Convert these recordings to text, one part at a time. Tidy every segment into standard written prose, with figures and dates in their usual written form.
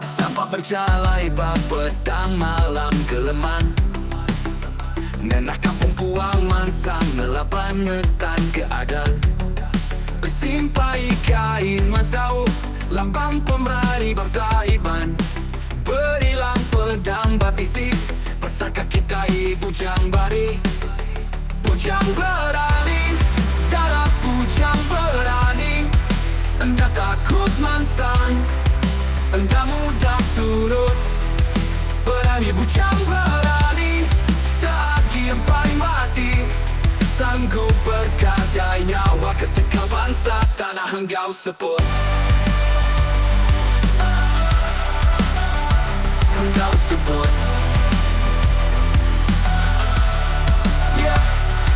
Sampah berjalan bak petang malam keleman. Nenah kampung puang mansang melapan ngetan keadaan. Bersimpai kain masau lambang pemrani bangsa Iban. Berilang pedang batisi persaka kita bujang bari. Bujang berani, darah bujang berani. Anda takut mansang, anda mudah surut. Berani bujang berani, saat empai mati. Sanggup bergadai nyawa ketika bangsa tanah engkau sebut. Engkau sebut.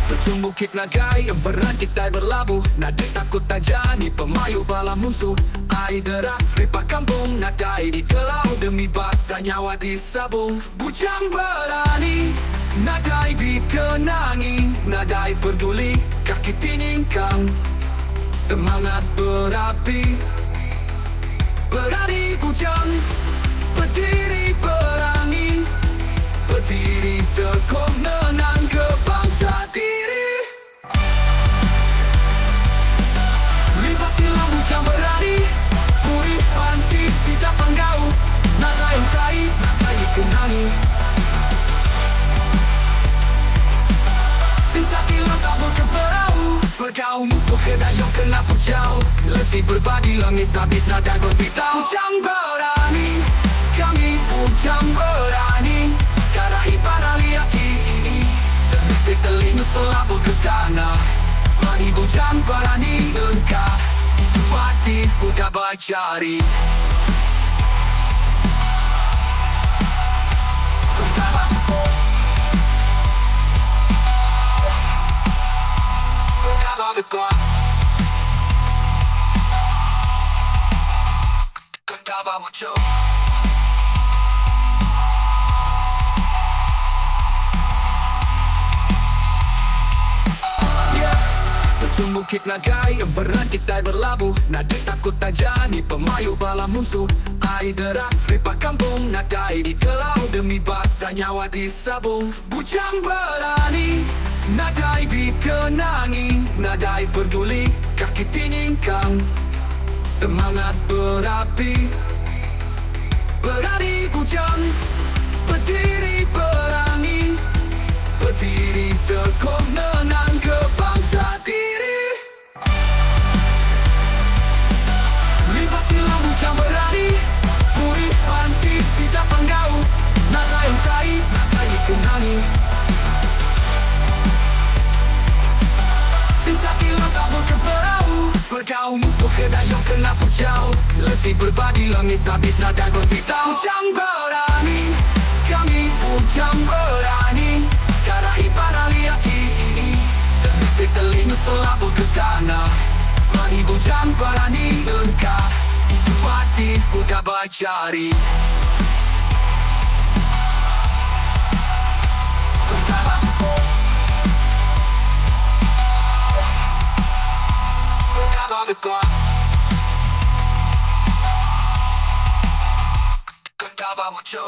Betul bukit nagai berantik tai berlabuh. Nadai takut tajani pemayu bala musuh. Air deras ripa kampung nadai di kelau demi basa nyawa disabung. Bujang berani, nadai dikenangi. Nadai peduli, kaki tiningkang. Semangat berapi, berani bujang. Berdiri berangi, berdiri teguh menang ke bangsa diri. Libat silam bujang berani, puri panti sida panggau. Nadai utai, nadai kenangi. Sinta kilau tak berkeberau, berkau musuh kedayung kena pucau. Lesi berbadi lengis habis nada gontitau. Bujang berani, kami bujang berani. Karahi para liaki ini, detik telinga selaput ke tanah. Mani bujang berani engkau, itu mati udah bacari. Betul bukit nagai berantik tai berlabuh. Nadai takut tajani pemayu bala musuh. Air deras ripa kampung nadai di kelau demi basa nyawa disabung. Bujang berani, nadai dikenangi. Nadai peduli, kaki tiningkang. Semangat berapi, berani bujang. Berdiri berangi, berdiri teguh menang ke bangsa diri. Libat silam bujang berani, puri panti sida panggau. Nadai utai, nadai kenangi. Sinta kilau tak berkeberau, berkau musuh kedayung kena pucau. Lesi berbadi lengis habis nada gontitau. Bujang berani, kami bujang berani. Karahi para liaki ini, detik telinga selaput ke tanah. Mani bujang berani engkau, itu mati udah bacari. Mucho.